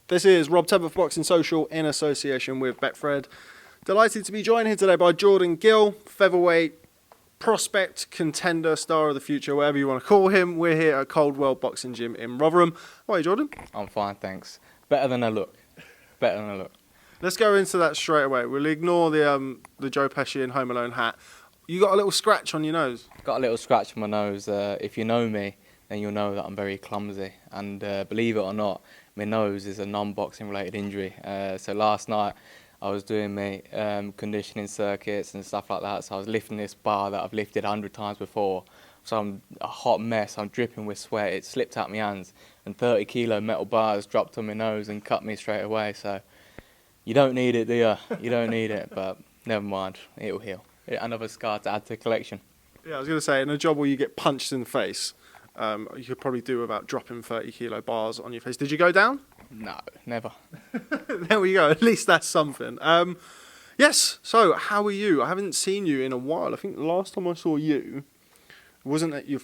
This is Rob Tebbutt Boxing Social in association with Betfred. Delighted to be joined here today by Jordan Gill, featherweight prospect, contender, star of the future, whatever you want to call him. We're here at Coldwell Boxing Gym in Rotherham. How are you, Jordan? I'm fine, thanks. Better than I look. Better than I look. Let's go into that straight away. We'll ignore the Joe Pesci and Home Alone hat. You got a little scratch on your nose. Got a little scratch on my nose. If you know me, then you'll know that I'm very clumsy. And believe it or not, my nose is a non-boxing related injury. So last night I was doing my conditioning circuits and stuff like that. So I was lifting this bar that I've lifted 100 times before. So I'm a hot mess. I'm dripping with sweat. It slipped out my hands, and 30 kilo metal bars dropped on my nose and cut me straight away. So you don't need it, do you? You don't need it, but never mind. It'll heal. Another scar to add to the collection. Yeah, I was going to say, in a job where you get punched in the face, you could probably do without dropping 30 kilo bars on your face. Did you go down? No, never. There we go. At least that's something. Yes, so how are you? I haven't seen you in a while. I think the last time I saw you wasn't at your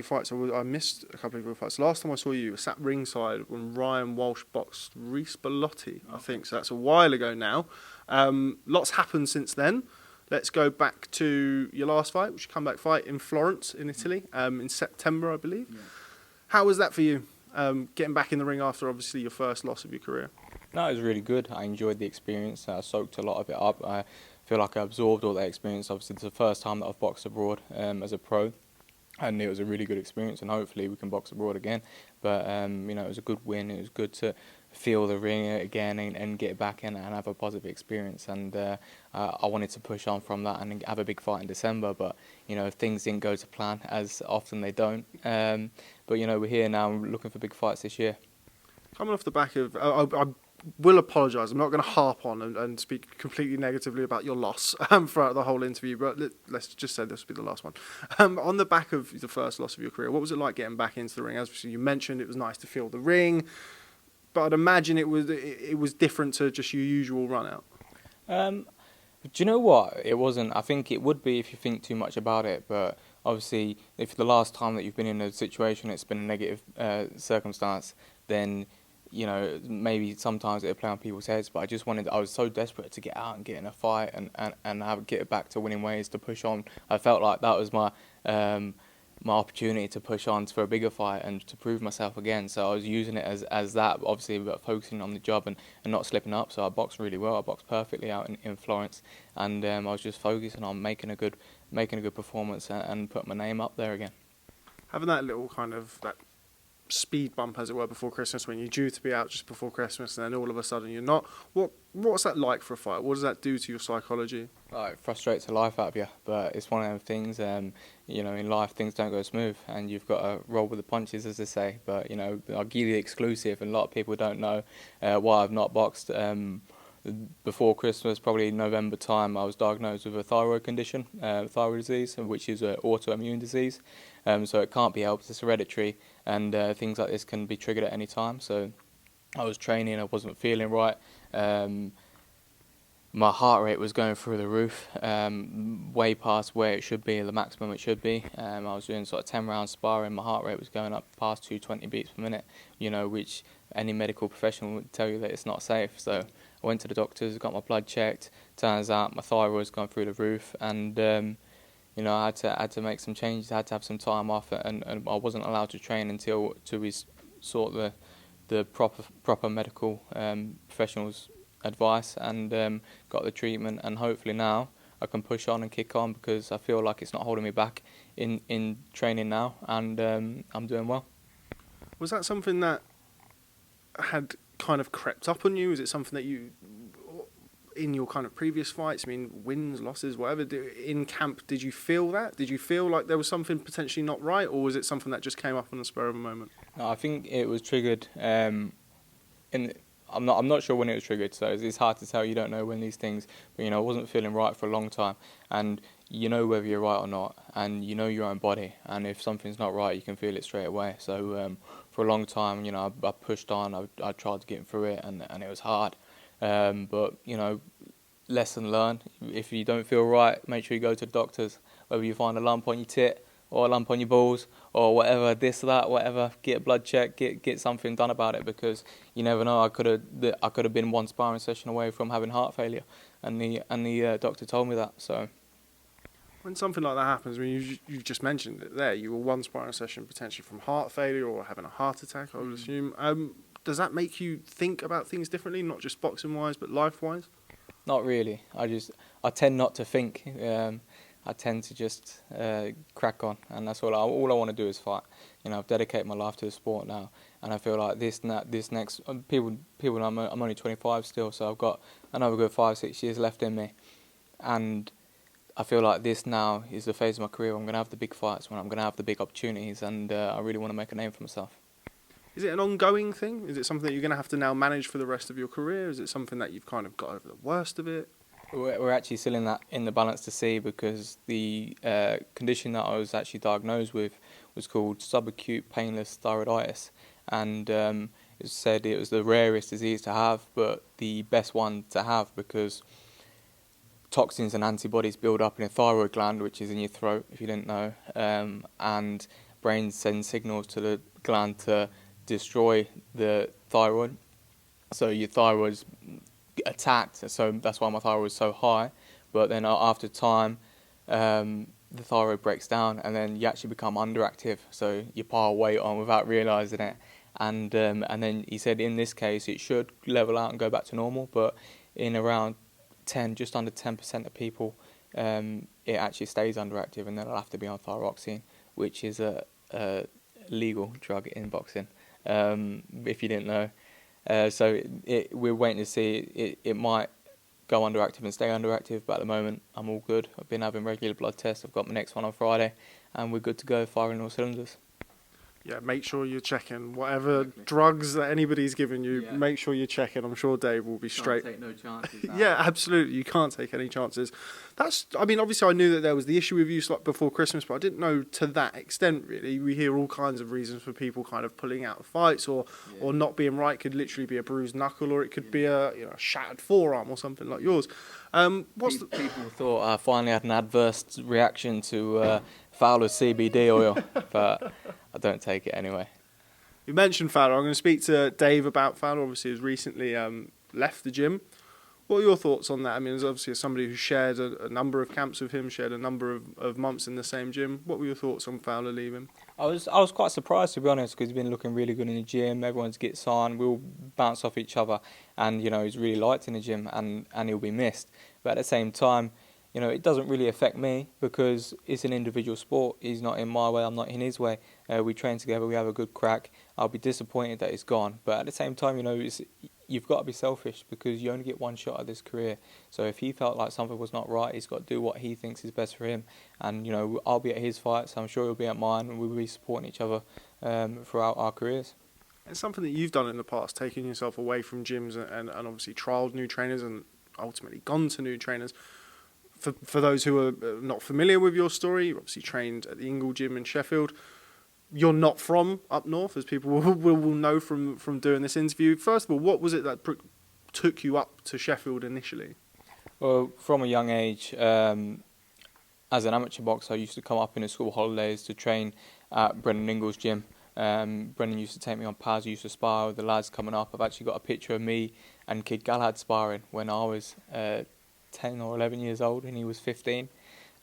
fight, so I missed a couple of your fights. Last time I saw you, you were sat ringside when Ryan Walsh boxed Reece Bellotti, I think. So that's a while ago now. Lots happened since then. Let's go back to your last fight, which you comeback fight in Florence, in Italy, in September, I believe. Yeah. How was that for you, getting back in the ring after, obviously, your first loss of your career? No, it was really good. I enjoyed the experience. I soaked a lot of it up. I feel like I absorbed all that experience. Obviously, it's the first time that I've boxed abroad as a pro, and it was a really good experience, and hopefully we can box abroad again. But, you know, it was a good win. It was good to feel the ring again and get back in and have a positive experience. And I wanted to push on from that and have a big fight in December. But, you know, things didn't go to plan, as often they don't. But, you know, we're here now looking for big fights this year. Coming off the back of... I will apologise. I'm not going to harp on and speak completely negatively about your loss throughout the whole interview, but let's just say this will be the last one. On the back of the first loss of your career, what was it like getting back into the ring? As you mentioned, it was nice to feel the ring, but I'd imagine it was different to just your usual run out. Do you know what? It wasn't. I think it would be if you think too much about it, but obviously if the last time that you've been in a situation it's been a negative circumstance, then you know, maybe sometimes it'll play on people's heads, but I was so desperate to get out and get in a fight and get back to winning ways to push on. I felt like that was my opportunity to push on for a bigger fight and to prove myself again. So I was using it as that, obviously, but focusing on the job and not slipping up. So I boxed really well. I boxed perfectly out in Florence, and I was just focusing on making a good performance and putting my name up there again. Having that little kind of that speed bump, as it were, before Christmas, when you're due to be out just before Christmas, and then all of a sudden you're not. What's that like for a fight? What does that do to your psychology? It frustrates the life out of you, but it's one of those things. You know, in life things don't go smooth, and you've got to roll with the punches, as they say. But you know, I'll give you the exclusive, and a lot of people don't know why I've not boxed. Before Christmas, probably November time, I was diagnosed with a thyroid condition, thyroid disease, which is an autoimmune disease. So it can't be helped, it's hereditary, and things like this can be triggered at any time. So I was training, I wasn't feeling right. My heart rate was going through the roof, way past where it should be, the maximum it should be. I was doing sort of 10 round sparring, my heart rate was going up past 220 beats per minute, you know, which any medical professional would tell you that it's not safe. So I went to the doctors, got my blood checked, turns out my thyroid's gone through the roof, and you know, I had to make some changes. I had to have some time off, and I wasn't allowed to train until we sought the proper medical professionals' advice and got the treatment. And hopefully now I can push on and kick on, because I feel like it's not holding me back in training now, and I'm doing well. Was that something that had kind of crept up on you? Is it something that you, in your kind of previous fights, I mean, wins, losses, whatever, in camp, did you feel that? Did you feel like there was something potentially not right, or was it something that just came up on the spur of a moment? No, I think it was triggered. I'm not sure when it was triggered, so it's hard to tell. You don't know when these things. But you know, I wasn't feeling right for a long time, and you know whether you're right or not, and you know your own body, and if something's not right, you can feel it straight away. So for a long time, you know, I pushed on. I tried to get through it, and it was hard. But you know, lesson learned. If you don't feel right, make sure you go to the doctors. Whether you find a lump on your tit or a lump on your balls, or whatever, this or that, whatever. Get a blood check, get something done about it, because you never know. I could have been one sparring session away from having heart failure, and the doctor told me that. So When something like that happens, I mean, you've just mentioned it there, you were one sparring session potentially from heart failure or having a heart attack, I would assume. Does that make you think about things differently, not just boxing-wise, but life-wise? not really. I tend not to think. I tend to just crack on, and that's all I want to do is fight. You know, I've dedicated my life to the sport now, and I feel like this next people know I'm only 25 still, so I've got another good 5-6 years left in me, and I feel like this now is the phase of my career where I'm going to have the big fights, when I'm going to have the big opportunities, and I really want to make a name for myself. Is it an ongoing thing? Is it something that you're going to have to now manage for the rest of your career? Is it something that you've kind of got over the worst of it? We're actually still in the balance to see, because the condition that I was actually diagnosed with was called subacute painless thyroiditis, and it said it was the rarest disease to have, but the best one to have, because toxins and antibodies build up in a thyroid gland, which is in your throat, if you didn't know, and brain sends signals to the gland to destroy the thyroid. So your thyroid's attacked, so that's why my thyroid was so high. But then after time, the thyroid breaks down, and then you actually become underactive, so you pile weight on without realising it. And then he said in this case it should level out and go back to normal, but in around just under 10% of people, it actually stays underactive, and then I'll have to be on thyroxine, which is a legal drug in boxing, if you didn't know. So we're waiting to see. It might go underactive and stay underactive, but at the moment I'm all good. I've been having regular blood tests. I've got my next one on Friday, and we're good to go, firing all cylinders. Yeah, make sure you're checking whatever drugs that anybody's giving you. Yeah. Make sure you're checking. I'm sure Dave will be straight. Can't take no chances. Yeah, absolutely. You can't take any chances. I mean, obviously I knew that there was the issue with you before Christmas, but I didn't know to that extent, really. We hear all kinds of reasons for people kind of pulling out of fights or not being right. It could literally be a bruised knuckle, or it could be a shattered forearm or something like yours. People thought I finally had an adverse reaction to Fowler's CBD oil, but I don't take it anyway. You mentioned Fowler. I'm going to speak to Dave about Fowler. Obviously, he's recently left the gym. What are your thoughts on that? I mean, as obviously as somebody who shared a number of camps with him, shared a number of months in the same gym. What were your thoughts on Fowler leaving? I was quite surprised, to be honest, because he's been looking really good in the gym. Everyone's gets on. We all bounce off each other, and he's really liked in the gym, and he'll be missed. But at the same time, it doesn't really affect me, because it's an individual sport. He's not in my way, I'm not in his way. We train together, we have a good crack. I'll be disappointed that he's gone. But at the same time, you've got to be selfish, because you only get one shot at this career. So if he felt like something was not right, he's got to do what he thinks is best for him. And, I'll be at his fights, I'm sure he'll be at mine, and we'll be supporting each other throughout our careers. It's something that you've done in the past, taking yourself away from gyms and obviously trialled new trainers and ultimately gone to new trainers. For those who are not familiar with your story, you obviously trained at the Ingle Gym in Sheffield. You're not from up north, as people will know from doing this interview. First of all, what was it that took you up to Sheffield initially? Well, from a young age, as an amateur boxer, I used to come up in the school holidays to train at Brendan Ingle's gym. Brendan used to take me on pads, used to spar with the lads coming up. I've actually got a picture of me and Kid Galahad sparring when I was 10 or 11 years old and he was 15.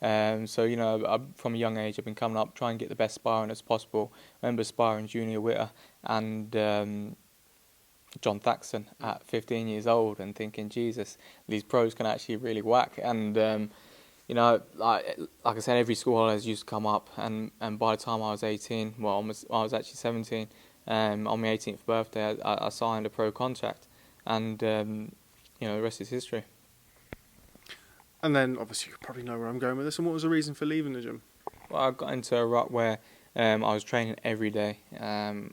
So, from a young age, I've been coming up, trying to get the best sparring as possible. I remember sparring Junior Witter and John Thaxton at 15 years old and thinking, Jesus, these pros can actually really whack. And, like I said, every school holidays used to come up. And by the time I was 18, I was actually 17, on my 18th birthday, I signed a pro contract. And, the rest is history. And then, obviously, you probably know where I'm going with this. And what was the reason for leaving the gym? Well, I got into a rut where I was training every day. I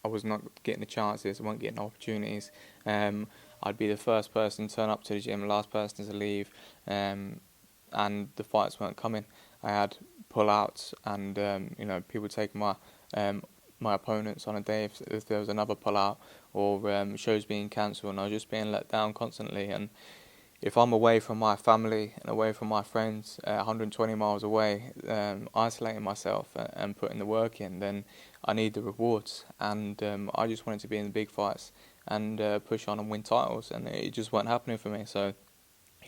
was not getting the chances. I wasn't getting opportunities. I'd be the first person to turn up to the gym, the last person to leave, and the fights weren't coming. I had pull-outs, and people taking my opponents on a day if there was another pull-out, or shows being cancelled, and I was just being let down constantly. And if I'm away from my family and away from my friends, 120 miles away, isolating myself and putting the work in, then I need the rewards. And I just wanted to be in the big fights and push on and win titles, and it just wasn't happening for me. So,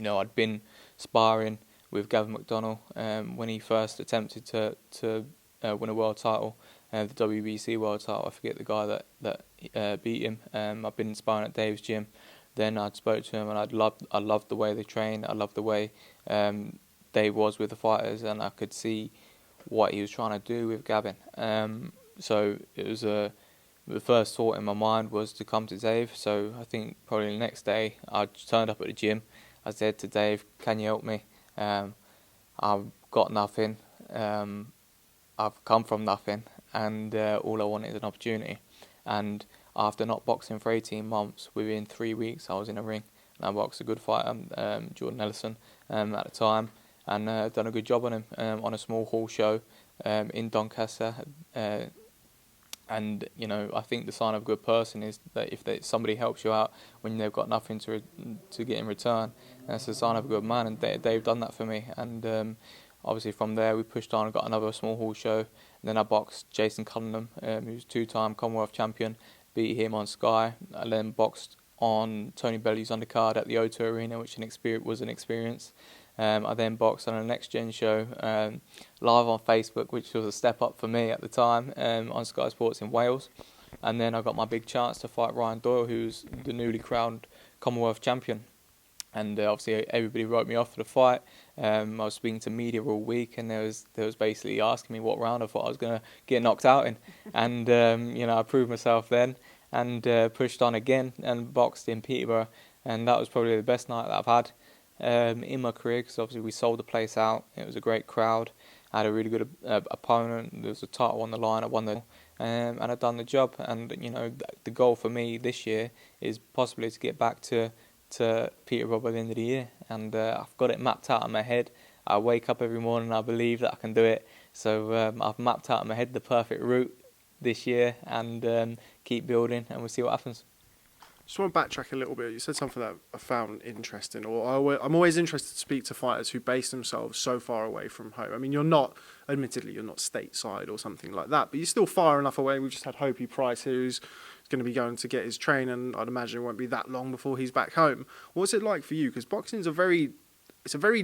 I'd been sparring with Gavin McDonnell when he first attempted to win a world title, the WBC world title. I forget the guy that beat him. I've been sparring at Dave's gym. Then I spoke to him, and I loved the way they train. I loved the way Dave was with the fighters, and I could see what he was trying to do with Gavin. So it was the first thought in my mind was to come to Dave. So I think probably the next day I turned up at the gym. I said to Dave, "Can you help me? I've got nothing. I've come from nothing, and all I want is an opportunity." And after not boxing for 18 months, within 3 weeks I was in a ring, and I boxed a good fighter, Jordan Ellison, at the time, and done a good job on him on a small hall show in Doncaster. And I think the sign of a good person is that if somebody helps you out when they've got nothing to get in return, that's a sign of a good man. And they've done that for me. And obviously from there we pushed on and got another small hall show. And then I boxed Jason Cunningham, who's two-time Commonwealth champion, beat him on Sky. I then boxed on Tony Bellew's undercard at the O2 Arena, which was an experience. I then boxed on a Next Gen show live on Facebook, which was a step up for me at the time, on Sky Sports in Wales. And then I got my big chance to fight Ryan Doyle, who's the newly crowned Commonwealth champion. And obviously everybody wrote me off for the fight. I was speaking to media all week, and they was basically asking me what round I thought I was going to get knocked out in. And I proved myself then, and pushed on again and boxed in Peterborough. And that was probably the best night that I've had in my career, because obviously we sold the place out. It was a great crowd. I had a really good opponent. There was a title on the line. I won and I'd done the job. And the goal for me this year is possibly to get back to Peterborough by the end of the year. And I've got it mapped out in my head. I wake up every morning and I believe that I can do it. So I've mapped out in my head the perfect route this year, and keep building, and we'll see what happens. Just want to backtrack a little bit. You said something that I found interesting, I'm always interested to speak to fighters who base themselves so far away from home. I mean, admittedly, you're not stateside or something like that, but you're still far enough away. We've just had Hopi Price, who's going to be going to get his train, and I'd imagine it won't be that long before he's back home. What's it like for you? Because boxing is a very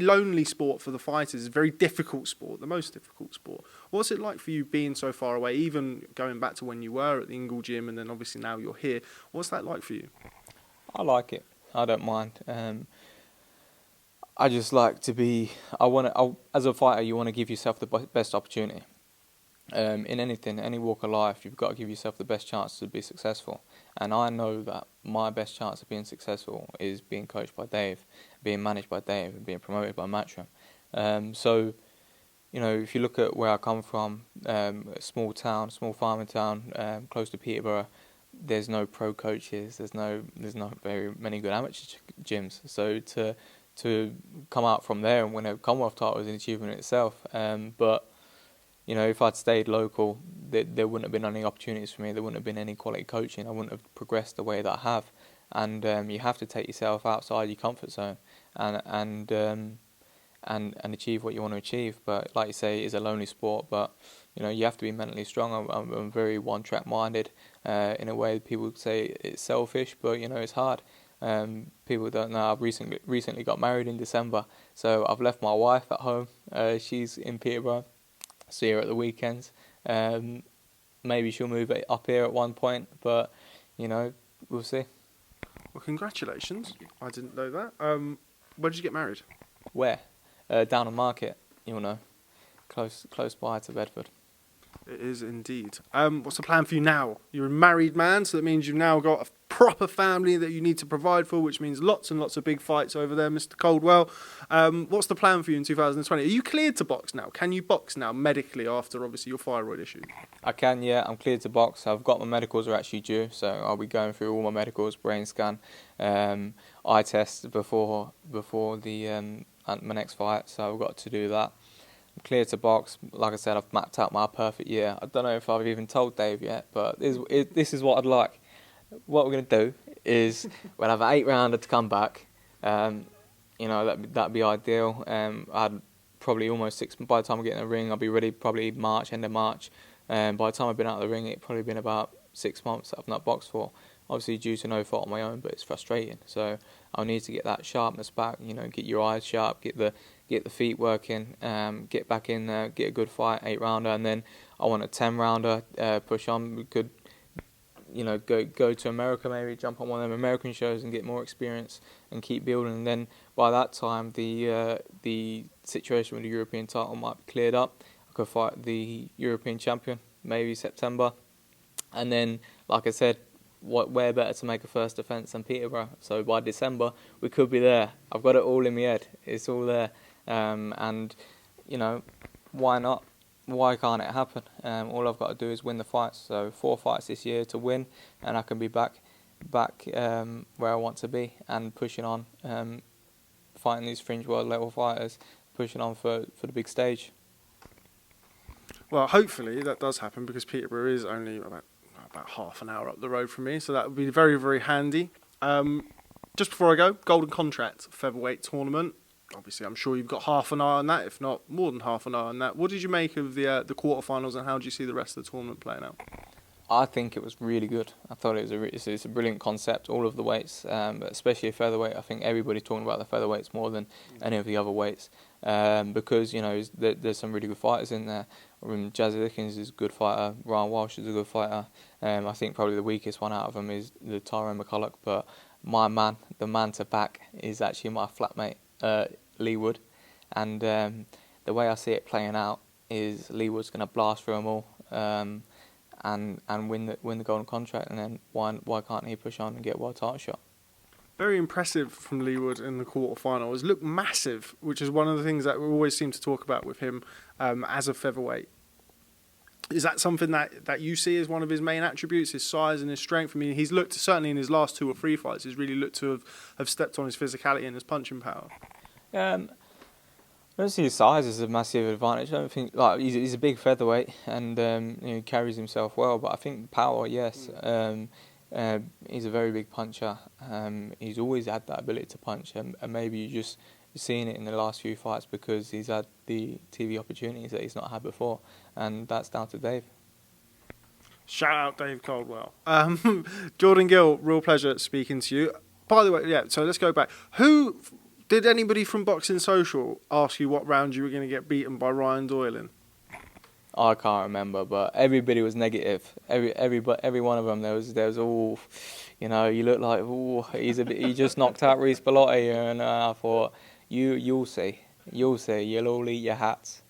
lonely sport for the fighters. It's a very difficult sport, the most difficult sport. What's it like for you being so far away, even going back to when you were at the Ingle gym, and then obviously now you're here? What's that like for you? I like it. I don't mind. I just like to be. As a fighter, you want to give yourself the best opportunity. In anything, any walk of life, you've got to give yourself the best chance to be successful. And I know that my best chance of being successful is being coached by Dave, being managed by Dave, and being promoted by Matchroom. So, if you look at where I come from, a small farming town, close to Peterborough, there's no pro coaches, there's not very many good amateur gyms. So to come out from there and win a Commonwealth title is an achievement in itself. But if I'd stayed local, there wouldn't have been any opportunities for me. There wouldn't have been any quality coaching. I wouldn't have progressed the way that I have. And you have to take yourself outside your comfort zone and achieve what you want to achieve. But like you say, it is a lonely sport. But you have to be mentally strong. I'm very one-track minded. In a way, people say it's selfish, but it's hard. People don't know. I've recently got married in December, so I've left my wife at home. She's in Peterborough. See her at the weekends. Maybe she'll move up here at one point, but we'll see. Well, congratulations. I didn't know that. Where did you get married? Where? Down on Market. You'll know. Close by to Bedford. It is indeed. What's the plan for you now? You're a married man, so that means you've now got a proper family that you need to provide for, which means lots and lots of big fights over there, Mr. Coldwell. What's the plan for you in 2020? Are you cleared to box now? Can you box now medically after, obviously, your thyroid issue? I can, yeah. I'm cleared to box. I've got my medicals are actually due, so I'll be going through all my medicals, brain scan, eye test before the my next fight, so I've got to do that. I'm clear to box. Like I said, I've mapped out my perfect year. I don't know if I've even told Dave yet, but this is what I'd like. What we're going to do is we'll have an 8-rounder to come back. you know, that'd be ideal. I'd probably almost 6. By the time I get in the ring, I'll be ready probably March, end of March. By the time I've been out of the ring, it'd probably been about 6 months that I've not boxed for. Obviously due to no fault of my own, but it's frustrating. So I'll need to get that sharpness back. You know, get your eyes sharp, get the feet working, get back in there, get a good fight, 8-rounder, and then I want a 10-rounder. Push on. We could, you know, go to America, maybe jump on one of them American shows and get more experience and keep building. And then by that time, the situation with the European title might be cleared up. I could fight the European champion, maybe September, and then, like I said, where better to make a first defence than Peterborough? So by December, we could be there. I've got it all in my head. It's all there, and you know, why not? Why can't it happen? All I've got to do is win the fights. So 4 fights this year to win, and I can be back where I want to be and pushing on, fighting these fringe world level fighters, pushing on for the big stage. Well, hopefully that does happen, because Peterborough is only about half an hour up the road from me, so that would be very, very handy. Just before I go, golden contract featherweight tournament. Obviously, I'm sure you've got half an eye on that, if not more than half an eye on that. What did you make of the quarterfinals, and how do you see the rest of the tournament playing out? I think it was really good. I thought it's a brilliant concept, all of the weights, but especially featherweight. I think everybody's talking about the featherweights more than any of the other weights, because you know there's some really good fighters in there. Jazzy Dickens is a good fighter. Ryan Walsh is a good fighter. I think probably the weakest one out of them is the Tyrone McCulloch, but my man, the man to back, is actually my flatmate, Lee Wood, and the way I see it playing out is Lee Wood's going to blast through them all, and win the golden contract, and then why can't he push on and get a world title shot? Very impressive from Lee Wood in the quarterfinals. Looked massive, which is one of the things that we always seem to talk about with him as a featherweight. Is that something that you see as one of his main attributes, his size and his strength? I mean, he's looked, certainly in his last 2 or 3 fights, he's really looked to have stepped on his physicality and his punching power. I don't see his size as a massive advantage. I don't think, like, he's a big featherweight and you know, he carries himself well. But I think power, yes. He's a very big puncher. He's always had that ability to punch, and maybe you're seeing it in the last few fights because he's had the TV opportunities that he's not had before, and that's down to Dave. Shout out Dave Caldwell. Jordan Gill, real pleasure speaking to you. By the way, yeah, so let's go back. Did anybody from Boxing Social ask you what round you were going to get beaten by Ryan Doyle in? I can't remember, but everybody was negative. Every one of them, there was all, you know, you look like, oh, he just knocked out Reece Bellotti, and I thought, you'll see, you'll all eat your hats.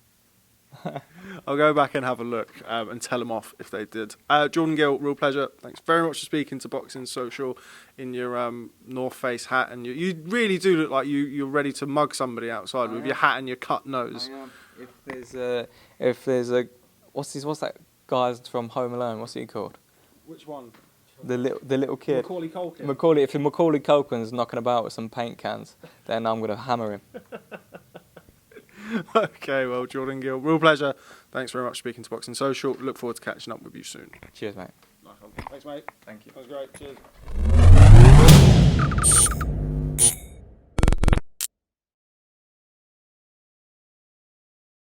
I'll go back and have a look and tell them off if they did. Jordan Gill, real pleasure. Thanks very much for speaking to Boxing Social in your North Face hat, and you really do look like you're ready to mug somebody outside with your hat and your cut nose. I am. If there's a what's that guy's from Home Alone? What's he called? Which one? The little kid. Macaulay Culkin. If Macaulay Culkin's knocking about with some paint cans, then I'm gonna hammer him. Okay, well, Jordan Gill, real pleasure. Thanks very much for speaking to Boxing Social. Look forward to catching up with you soon. Cheers, mate. Thanks, mate. Thank you. That was great. Cheers.